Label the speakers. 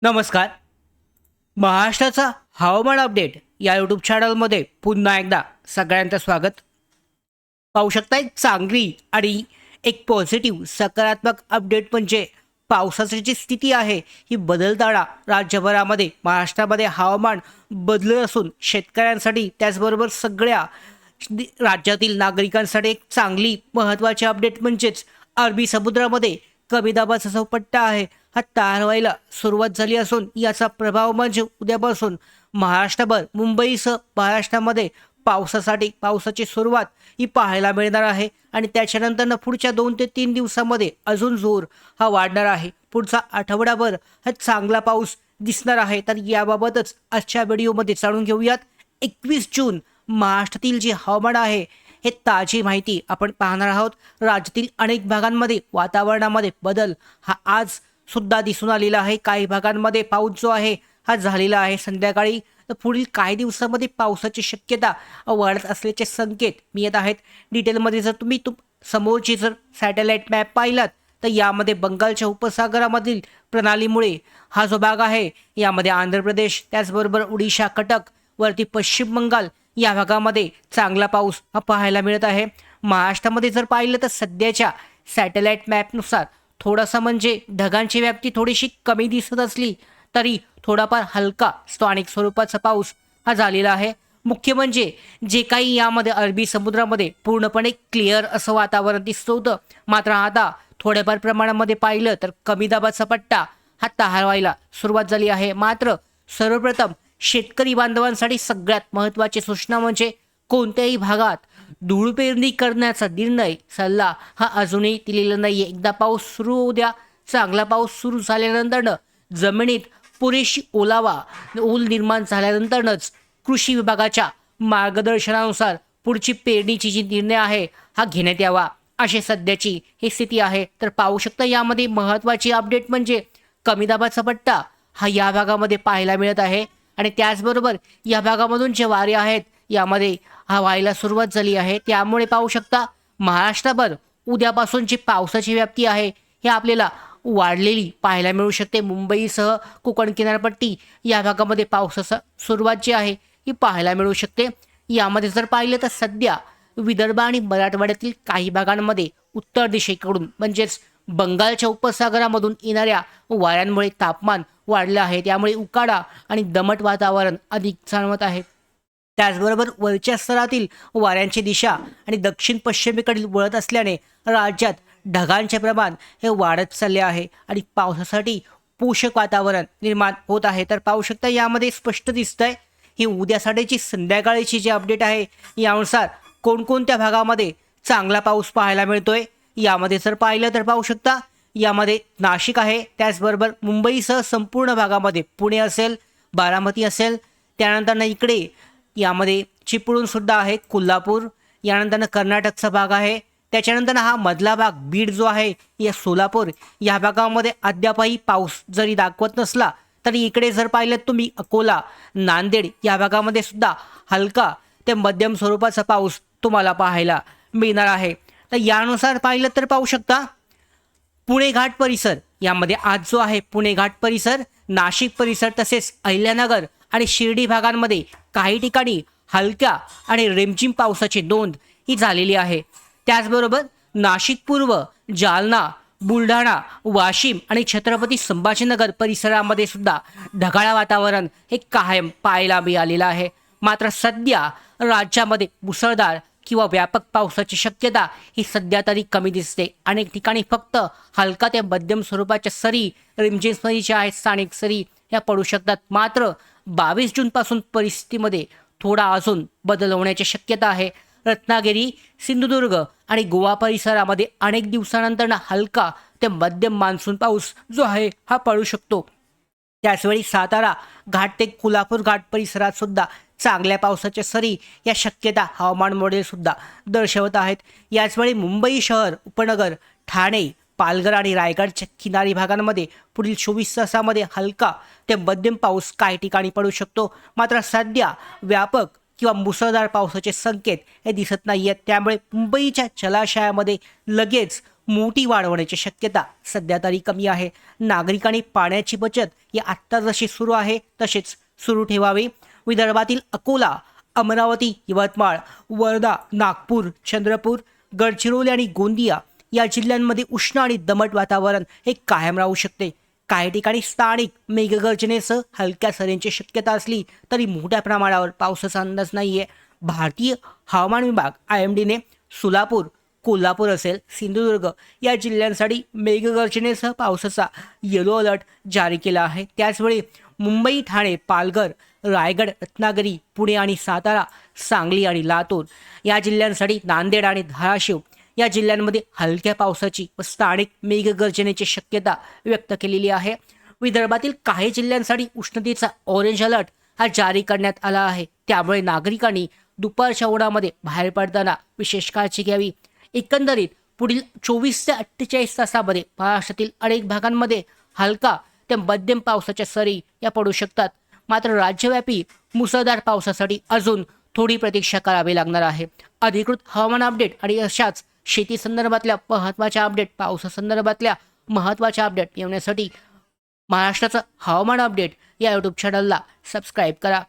Speaker 1: नमस्कार. महाराष्ट्राचा हवामान अपडेट या यूट्यूब चॅनलमध्ये पुन्हा एकदा सगळ्यांचं स्वागत. पाहू शकता एक चांगली आणि एक पॉझिटिव्ह सकारात्मक अपडेट म्हणजे पावसाची जी स्थिती आहे ही बदलताना राज्यभरामध्ये महाराष्ट्रामध्ये हवामान बदलत असून शेतकऱ्यांसाठी त्याचबरोबर सगळ्या राज्यातील नागरिकांसाठी एक चांगली महत्त्वाची अपडेट म्हणजेच अरबी समुद्रामध्ये कमी दाबाचा जो पट्टा आहे हा तयार व्हायला सुरुवात झाली असून याचा प्रभाव म्हणजे उद्यापासून महाराष्ट्रभर मुंबईसह महाराष्ट्रामध्ये पावसाची सुरुवात ही पाहायला मिळणार आहे आणि त्याच्यानंतर पुढच्या 2 ते 3 दिवसामध्ये अजून जोर हा वाढणार आहे. पुढचा आठवडाभर हा चांगला पाऊस दिसणार आहे. तर याबाबतच आजच्या व्हिडिओमध्ये जाणून घेऊयात. 21 जून महाराष्ट्रातील जे हवामान आहे हे ताजी माहिती आपण पाहणार आहोत. राज्यातील अनेक भागांमध्ये वातावरणामध्ये बदल हा आज सुद्धा दिसून आलेला आहे. काही भागांमध्ये पाऊस जो आहे हा झालेला आहे संध्याकाळी. तर पुढील काही दिवसामध्ये पावसाची शक्यता वाढत असल्याचे संकेत मिळत आहेत. डिटेलमध्ये जर तुम्ही समोरची जर सॅटेलाइट मॅप पाहिलात तर यामध्ये बंगालच्या उपसागरामधील प्रणालीमुळे हा जो भाग आहे यामध्ये आंध्र प्रदेश त्याचबरोबर ओडिशा कटक वरती पश्चिम बंगाल या भागामध्ये चांगला पाऊस हा पाहायला मिळत आहे. महाराष्ट्रामध्ये जर पाहिलं तर सध्याच्या सॅटेलाइट मॅपनुसार थोडासा म्हणजे ढगांची व्याप्ती थोडीशी कमी दिसत असली तरी थोडाफार हलका स्थानिक स्वरूपाचा पाऊस हा झालेला आहे. मुख्य म्हणजे जे काही यामध्ये अरबी समुद्रामध्ये पूर्णपणे क्लिअर असं वातावरण दिसत होतं, मात्र आता थोड्याफार प्रमाणामध्ये पाहिलं तर कमी दाबाचा पट्टा हा तयार व्हायला सुरुवात झाली आहे. मात्र सर्वप्रथम शेतकरी बांधवांसाठी सगळ्यात महत्त्वाची सूचना म्हणजे कोणत्याही भागात धूळ पेरणी करण्याचा निर्णय सल्ला हा अजूनही दिलेला नाही. एकदा पाऊस सुरू होऊ द्या. चांगला पाऊस सुरू झाल्यानंतरनं जमिनीत पुरेशी ओल निर्माण झाल्यानंतरच कृषी विभागाच्या मार्गदर्शनानुसार पुढची पेरणीची जी निर्णय आहे हा घेण्यात यावा अशी सध्याची ही स्थिती आहे. तर पाहू शकता यामध्ये महत्त्वाची अपडेट म्हणजे कमी दाबाचा पट्टा हा या भागामध्ये पाहायला मिळत आहे आणि त्याचबरोबर या भागामधून जे वारे आहेत यामध्ये हा व्हायला सुरुवात झाली आहे. त्यामुळे पाहू शकता महाराष्ट्रभर उद्यापासून जी पावसाची व्याप्ती आहे हे आपल्याला वाढलेली पाहायला मिळू शकते. मुंबईसह कोकण किनारपट्टी या भागामध्ये पावसाची सुरुवात जी आहे ही पाहायला मिळू शकते. यामध्ये जर पाहिलं तर सध्या विदर्भ आणि मराठवाड्यातील काही भागांमध्ये उत्तर दिशेकडून म्हणजेच बंगालच्या उपसागरामधून येणाऱ्या वाऱ्यांमुळे तापमान वाढलं आहे. त्यामुळे उकाडा आणि दमट वातावरण अधिक जाणवत आहे. त्याचबरोबर वरच्या स्तरातील वाऱ्यांची दिशा आणि दक्षिण पश्चिमेकडील वळत असल्याने राज्यात ढगांचे प्रमाण हे वाढत चालले आहे आणि पावसासाठी पोषक वातावरण निर्माण होत आहे. तर पाहू शकता यामध्ये स्पष्ट दिसतंय ही उद्यासाठीची संध्याकाळीची जी अपडेट आहे यानुसार कोणकोणत्या भागामध्ये चांगला पाऊस पाहायला मिळतोय. यामध्ये जर पाहिलं तर पाहू शकता यामध्ये नाशिक आहे, त्याचबरोबर मुंबईसह संपूर्ण भागामध्ये पुणे असेल, बारामती असेल, त्यानंतर इकडे यामध्ये चिपळूण सुद्धा आहे, कोल्हापूर, यानंतर कर्नाटकचा भाग आहे, त्याच्यानंतर हा मधला भाग बीड जो आहे या सोलापूर या भागामध्ये अद्यापही पाऊस जरी दाखवत नसला तरी इकडे जर पाहिलं तुम्ही अकोला, नांदेड या भागामध्ये सुद्धा हलका ते मध्यम स्वरूपाचा पाऊस तुम्हाला पाहायला मिळणार आहे. तर यानुसार पाहिलं तर पाहू शकता पुणे घाट परिसर यामध्ये आज जो आहे पुणे घाट परिसर, नाशिक परिसर तसेच अहिल्यानगर आणि शिर्डी भागांमध्ये काही ठिकाणी हलक्या आणि रिमझिम पावसाची नोंद ही झालेली आहे. त्याचबरोबर नाशिक पूर्व, जालना, बुलढाणा, वाशिम आणि छत्रपती संभाजीनगर परिसरामध्ये सुद्धा ढगाळ वातावरण हे कायम पाहायला मिळालेलं आहे. मात्र सध्या राज्यामध्ये मुसळधार किंवा व्यापक पावसाची शक्यता ही सध्या तरी कमी दिसते. अनेक ठिकाणी फक्त हलका ते मध्यम स्वरूपाच्या सरी, रिमझिम सरी ज्या आहेत स्थानिक सरी या पडू शकतात. मात्र 22 जूनपासून परिस्थितीमध्ये थोडा अजून बदल होण्याची शक्यता आहे. रत्नागिरी, सिंधुदुर्ग आणि गोवा परिसरामध्ये अनेक दिवसानंतर हलका ते मध्यम मान्सून पाऊस जो आहे हा पडू शकतो. त्याचवेळी सातारा घाट ते कोल्हापूर घाट परिसरात सुद्धा चांगल्या पावसाच्या सरी या शक्यता हवामान मॉडेल सुद्धा दर्शवत आहेत. याचवेळी मुंबई शहर, उपनगर, ठाणे, पालघर आणि रायगडच्या किनारी भागांमध्ये पुढील 24 तासामध्ये हलका ते मध्यम पाऊस काही ठिकाणी पडू शकतो. मात्र सध्या व्यापक किंवा मुसळधार पावसाचे संकेत हे दिसत नाही आहेत. त्यामुळे मुंबईच्या जलाशयामध्ये लगेच मोठी वाढ होण्याची शक्यता सध्या तरी कमी आहे. नागरिकांनी पाण्याची बचत ही आत्ता जशी सुरू आहे तशीच सुरू ठेवावी. विदर्भातील अकोला, अमरावती, यवतमाळ, वर्धा, नागपूर, चंद्रपूर, गडचिरोली आणि गोंदिया या जिल्ह्यांमध्ये उष्ण आणि दमट वातावरण हे कायम राहू शकते. काही ठिकाणी स्थानिक मेघगर्जनेसह हलक्या सरींची शक्यता असली तरी मोठ्या प्रमाणावर पावसाचा अंदाज नाहीये. भारतीय हवामान विभाग IMDने सोलापूर, कोल्हापूर असेल, सिंधुदुर्ग या जिल्ह्यांसाठी मेघगर्जनेसह पावसाचा येलो अलर्ट जारी केला आहे. त्याचवेळी मुंबई, ठाणे, पालघर, रायगड, रत्नागिरी, पुणे आणि सातारा, सांगली आणि लातूर या जिल्ह्यांसाठी नांदेड आणि धाराशिव या जिल्ह्यांमध्ये हलक्या पावसाची व स्थानिक मेघगर्जनेची शक्यता व्यक्त केलेली आहे. विदर्भातील काही जिल्ह्यांसाठी उष्णतेचा ऑरेंज अलर्ट हा जारी करण्यात आला आहे. त्यामुळे नागरिकांनी दुपारच्या उन्हामध्ये बाहेर पडताना विशेष काळजी घ्यावी. एकंदरीत पुढील 24 ते 48 तासामध्ये महाराष्ट्रातील अनेक भागांमध्ये हलका ते मध्यम पावसाच्या सरी या पडू शकतात. मात्र राज्यव्यापी मुसळधार पावसासाठी अजून थोडी प्रतीक्षा करावी लागणार आहे. अधिकृत हवामान अपडेट आणि अशाच शेती संदर्भातल्या महत्त्वाच्या अपडेट, पावसासंदर्भातल्या महत्त्वाच्या अपडेट येण्यासाठी महाराष्ट्राचं हवामान अपडेट या यूट्यूब चॅनलला सबस्क्राईब करा.